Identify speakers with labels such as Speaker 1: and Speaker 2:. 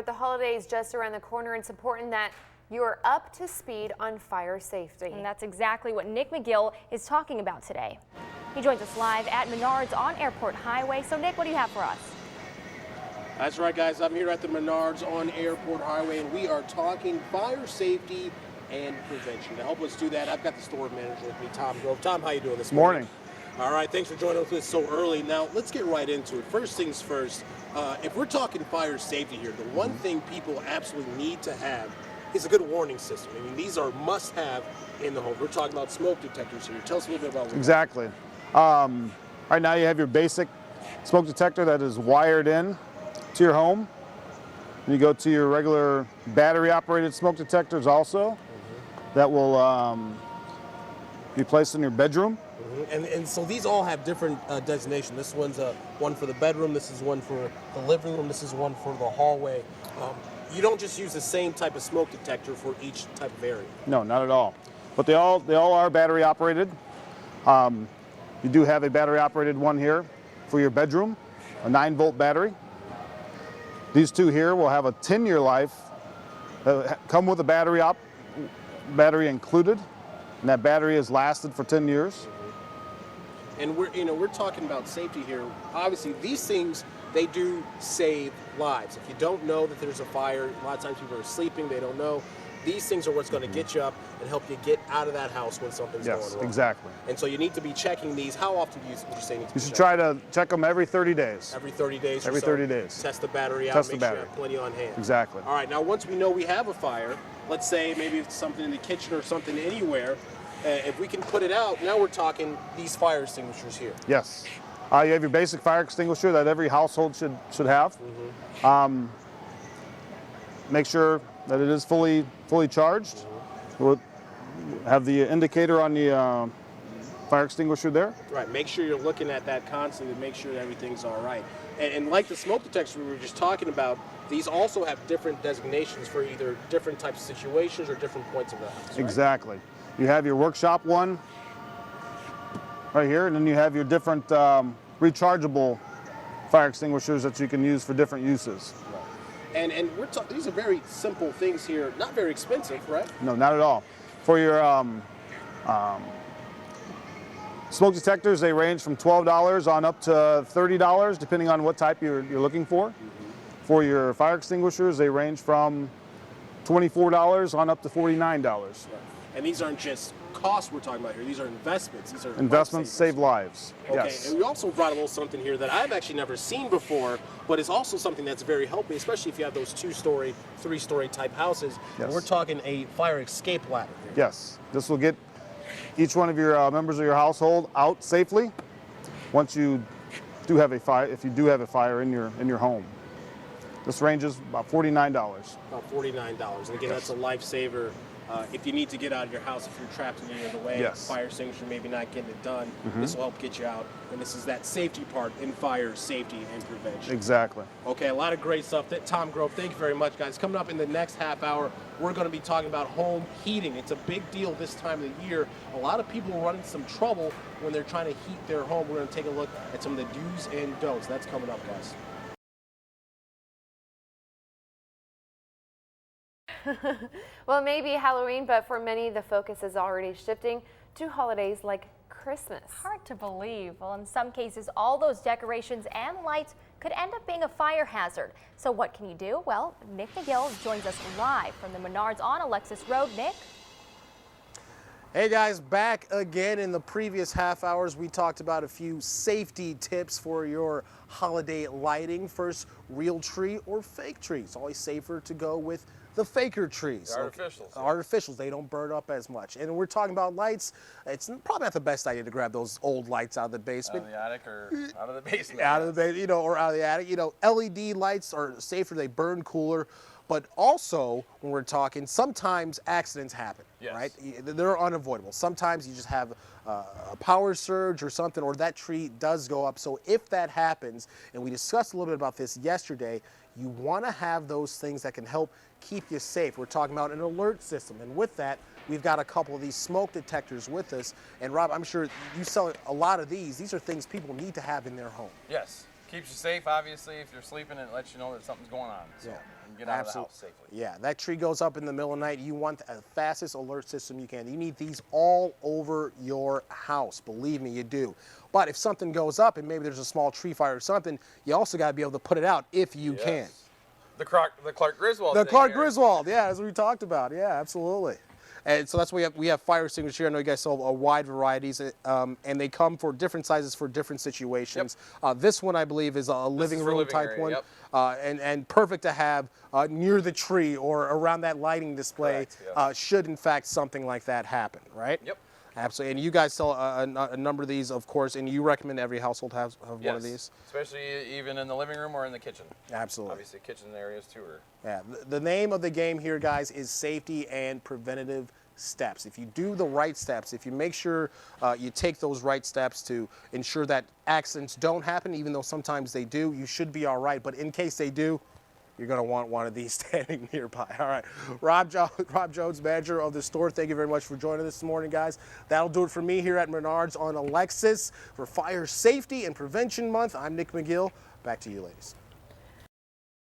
Speaker 1: with the holidays just around the corner, it's important that you're up to speed on fire safety.
Speaker 2: And that's exactly what Nick McGill is talking about today. He joins us live at Menard's on Airport Highway. So Nick, what do you have for us?
Speaker 3: That's right, guys. I'm here at the Menards on Airport Highway, and we are talking fire safety and prevention. To help us do that, I've got the store manager with me, Tom Grove. Tom, how you doing this morning? All right, thanks for joining us so early. Now, let's get right into it. First things first, if we're talking fire safety here, the one thing people absolutely need to have is a good warning system. I mean, these are must-have in the home. We're talking about smoke detectors here. Tell us a little bit about what
Speaker 4: Exactly. Right now you have your basic smoke detector that is wired in to your home. And you go to your regular battery-operated smoke detectors also that will be placed in your bedroom.
Speaker 3: And so these all have different designations. This one's one for the bedroom, this is one for the living room, this is one for the hallway. You don't just use the same type of smoke detector for each type of area.
Speaker 4: No, not at all. But they all are battery operated. You do have a battery operated one here for your bedroom, a 9-volt battery. These two here will have a 10-year life, come with a battery included, and that battery has lasted for 10 years.
Speaker 3: And we're talking about safety here. Obviously, these things, they do save lives. If you don't know that there's a fire, a lot of times people are sleeping, they don't know. These things are what's going to get you up and help you get out of that house when something's going wrong.
Speaker 4: Yes, exactly.
Speaker 3: And so you need to be checking these. How often would you say you need to be
Speaker 4: You should try to check them every 30 days.
Speaker 3: Every 30 days.
Speaker 4: Every 30 days.
Speaker 3: Test the battery out.
Speaker 4: Test the
Speaker 3: make sure
Speaker 4: battery.
Speaker 3: you have plenty on hand.
Speaker 4: Exactly.
Speaker 3: All right. Now, once we know we have a fire, let's say maybe it's something in the kitchen or something anywhere. If we can put it out, now we're talking these fire extinguishers here.
Speaker 4: Yes. You have your basic fire extinguisher that every household should have. Make sure that it is fully charged. We'll have the indicator on the fire extinguisher there.
Speaker 3: Right. Make sure you're looking at that constantly to make sure that everything's all right. And like the smoke detectors we were just talking about, these also have different designations for either different types of situations or different points of the house. Right?
Speaker 4: Exactly. You have your workshop one right here, and then you have your different rechargeable fire extinguishers that you can use for different uses.
Speaker 3: Right. And we're talking, these are very simple things here, not very expensive, right?
Speaker 4: No, not at all. For your smoke detectors, they range from $12 on up to $30, depending on what type you're looking for. For your fire extinguishers, they range from $24 on up to $49.
Speaker 3: Right. And these aren't just costs we're talking about here. These are investments. These are
Speaker 4: investments save lives.
Speaker 3: Okay.
Speaker 4: Yes.
Speaker 3: And we also brought a little something here that I've actually never seen before, but it's also something that's very helpful, especially if you have those 2-story, 3-story type houses.
Speaker 4: Yes.
Speaker 3: And we're talking a fire escape ladder here.
Speaker 4: Yes. This will get each one of your members of your household out safely once you do have a fire, if you do have a fire in your home. This ranges about $49.
Speaker 3: About $49. And again, that's a lifesaver. If you need to get out of your house, if you're trapped in any other way,
Speaker 4: Yes.
Speaker 3: fire extinguisher maybe not getting it done, this will help get you out. And this is that safety part in fire safety and prevention.
Speaker 4: Exactly.
Speaker 3: Okay, a lot of great stuff. Tom Grove, thank you very much, guys. Coming up in the next half hour, we're going to be talking about home heating. It's a big deal this time of the year. A lot of people run into some trouble when they're trying to heat their home. We're going to take a look at some of the do's and don'ts. That's coming up, guys.
Speaker 1: Well, it may be Halloween, but for many, the focus is already shifting to holidays like Christmas.
Speaker 2: Hard to believe. Well, in some cases, all those decorations and lights could end up being a fire hazard. So what can you do? Well, Nick McGill joins us live from the Menards on Alexis Road. Nick?
Speaker 3: Hey guys, back again. In the previous half hours, we talked about a few safety tips for your holiday lighting. First, real tree or fake tree. It's always safer to go with the faker trees.
Speaker 5: The artificials.
Speaker 3: Okay. Artificials, they don't burn up as much. And we're talking about lights. It's probably not the best idea to grab those old lights out of the basement.
Speaker 5: Out of the attic or out of the basement.
Speaker 3: Out of the basement, or out of the attic. LED lights are safer, they burn cooler. But also, when we're talking, sometimes accidents happen,
Speaker 5: Yes.
Speaker 3: right? They're unavoidable. Sometimes you just have a power surge or something, or that tree does go up. So if that happens, and we discussed a little bit about this yesterday, you want to have those things that can help keep you safe. We're talking about an alert system, and with that, we've got a couple of these smoke detectors with us. And Rob, I'm sure you sell a lot of these. These are things people need to have in their home.
Speaker 5: Yes. Keeps you safe, obviously. If you're sleeping, it lets you know that something's going on. So.
Speaker 3: Yeah.
Speaker 5: and get out of the house safely.
Speaker 3: Yeah, that tree goes up in the middle of the night. You want the fastest alert system you can. You need these all over your house. Believe me, you do. But if something goes up and maybe there's a small tree fire or something, you also got to be able to put it out if you can.
Speaker 5: The Clark Griswold.
Speaker 3: The
Speaker 5: thing
Speaker 3: Clark
Speaker 5: here.
Speaker 3: Griswold, yeah, as we talked about. Yeah, absolutely. And so that's why we have fire extinguishers here. I know you guys sell a wide varieties, and they come for different sizes for different situations. This one, I believe, is a living room type
Speaker 5: area,
Speaker 3: one,
Speaker 5: yep.
Speaker 3: and perfect to have near the tree or around that lighting display.
Speaker 5: Correct, yeah.
Speaker 3: Should in fact something like that happen, right?
Speaker 5: Yep.
Speaker 3: Absolutely. And you guys sell a number of these, of course, and you recommend every household have one of these.
Speaker 5: Especially even in the living room or in the kitchen.
Speaker 3: Absolutely.
Speaker 5: Obviously, kitchen areas too are.
Speaker 3: Yeah, the name of the game here, guys, is safety and preventative steps. If you do the right steps, if you make sure you take those right steps to ensure that accidents don't happen, even though sometimes they do, you should be all right. But in case they do, you're going to want one of these standing nearby. All right, Rob Jones, manager of the store, thank you very much for joining us this morning, guys. That'll do it for me here at Menards on Alexis for Fire Safety and Prevention Month. I'm Nick McGill. Back to you, ladies.